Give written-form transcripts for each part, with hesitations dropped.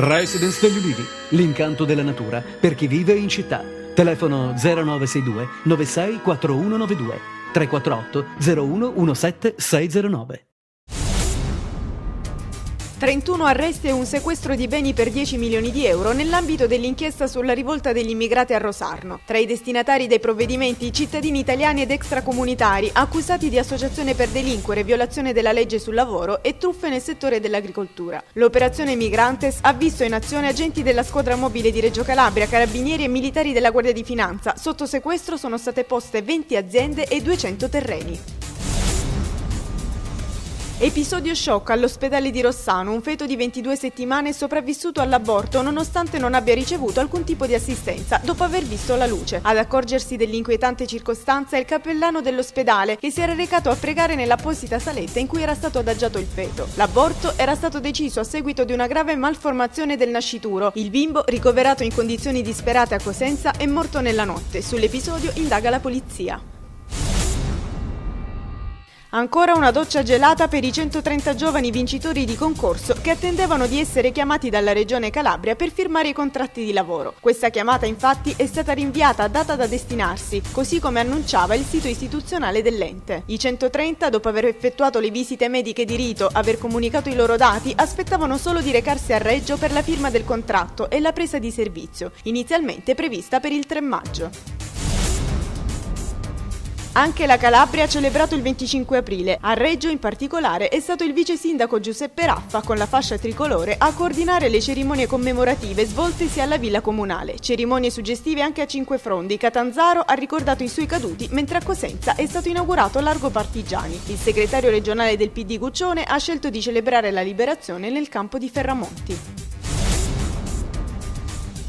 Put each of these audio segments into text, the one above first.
Residence degli Ulivi, l'incanto della natura per chi vive in città. Telefono 0962 96 4192 348 01 17 609. 31 arresti e un sequestro di beni per 10 milioni di euro nell'ambito dell'inchiesta sulla rivolta degli immigrati a Rosarno. Tra i destinatari dei provvedimenti, cittadini italiani ed extracomunitari accusati di associazione per delinquere, violazione della legge sul lavoro e truffe nel settore dell'agricoltura. L'operazione Migrantes ha visto in azione agenti della squadra mobile di Reggio Calabria, carabinieri e militari della Guardia di Finanza. Sotto sequestro sono state poste 20 aziende e 200 terreni. Episodio shock all'ospedale di Rossano, un feto di 22 settimane è sopravvissuto all'aborto nonostante non abbia ricevuto alcun tipo di assistenza dopo aver visto la luce. Ad accorgersi dell'inquietante circostanza è il cappellano dell'ospedale che si era recato a pregare nell'apposita saletta in cui era stato adagiato il feto. L'aborto era stato deciso a seguito di una grave malformazione del nascituro. Il bimbo, ricoverato in condizioni disperate a Cosenza, è morto nella notte. Sull'episodio indaga la polizia. Ancora una doccia gelata per i 130 giovani vincitori di concorso che attendevano di essere chiamati dalla Regione Calabria per firmare i contratti di lavoro. Questa chiamata infatti è stata rinviata a data da destinarsi, così come annunciava il sito istituzionale dell'ente. I 130, dopo aver effettuato le visite mediche di rito, aver comunicato i loro dati, aspettavano solo di recarsi a Reggio per la firma del contratto e la presa di servizio, inizialmente prevista per il 3 maggio. Anche la Calabria ha celebrato il 25 aprile. A Reggio, in particolare, è stato il vice sindaco Giuseppe Raffa, con la fascia tricolore, a coordinare le cerimonie commemorative svoltesi alla Villa Comunale. Cerimonie suggestive anche a Cinquefrondi. Catanzaro ha ricordato i suoi caduti, mentre a Cosenza è stato inaugurato Largo Partigiani. Il segretario regionale del PD Guccione ha scelto di celebrare la liberazione nel campo di Ferramonti.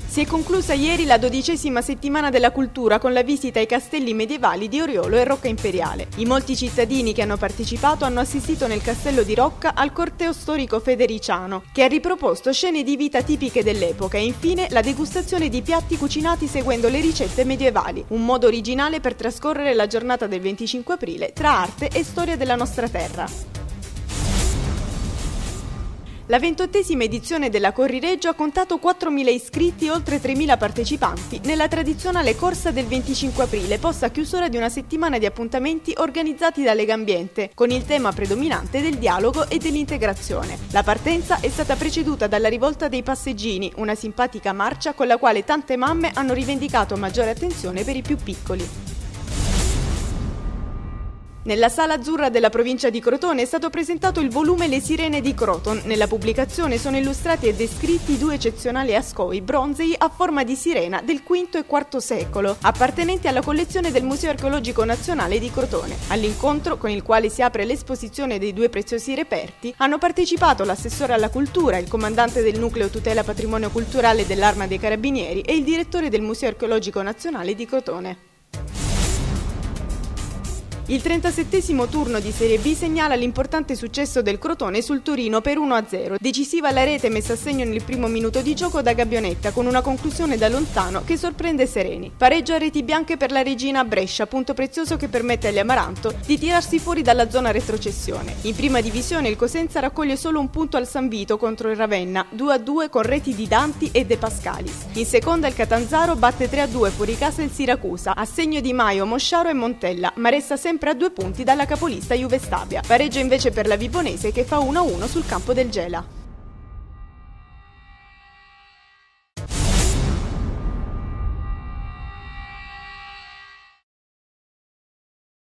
Si è conclusa ieri la 12ª settimana della cultura con la visita ai castelli medievali di Oriolo e Rocca Imperiale. I molti cittadini che hanno partecipato hanno assistito nel castello di Rocca al corteo storico federiciano, che ha riproposto scene di vita tipiche dell'epoca e infine la degustazione di piatti cucinati seguendo le ricette medievali, un modo originale per trascorrere la giornata del 25 aprile tra arte e storia della nostra terra. La 28ª edizione della Corrireggio ha contato 4.000 iscritti e oltre 3.000 partecipanti nella tradizionale corsa del 25 aprile, posta a chiusura di una settimana di appuntamenti organizzati da Legambiente, con il tema predominante del dialogo e dell'integrazione. La partenza è stata preceduta dalla rivolta dei passeggini, una simpatica marcia con la quale tante mamme hanno rivendicato maggiore attenzione per i più piccoli. Nella Sala Azzurra della provincia di Crotone è stato presentato il volume Le Sirene di Croton. Nella pubblicazione sono illustrati e descritti due eccezionali ascoi bronzei a forma di sirena del V e IV secolo, appartenenti alla collezione del Museo Archeologico Nazionale di Crotone. All'incontro, con il quale si apre l'esposizione dei due preziosi reperti, hanno partecipato l'assessore alla cultura, il comandante del Nucleo Tutela Patrimonio Culturale dell'Arma dei Carabinieri e il direttore del Museo Archeologico Nazionale di Crotone. Il 37° turno di Serie B segnala l'importante successo del Crotone sul Torino per 1-0. Decisiva la rete messa a segno nel primo minuto di gioco da Gabbionetta, con una conclusione da lontano che sorprende Sereni. Pareggio a reti bianche per la Regina a Brescia, punto prezioso che permette agli Amaranto di tirarsi fuori dalla zona retrocessione. In prima divisione il Cosenza raccoglie solo un punto al San Vito contro il Ravenna, 2-2 con reti di Danti e De Pascalis. In seconda il Catanzaro batte 3-2 fuori casa il Siracusa, a segno di Maio, Mosciaro e Montella, ma resta sempre a 2 punti dalla capolista Juve Stabia. Pareggio invece per la Vibonese che fa 1-1 sul campo del Gela.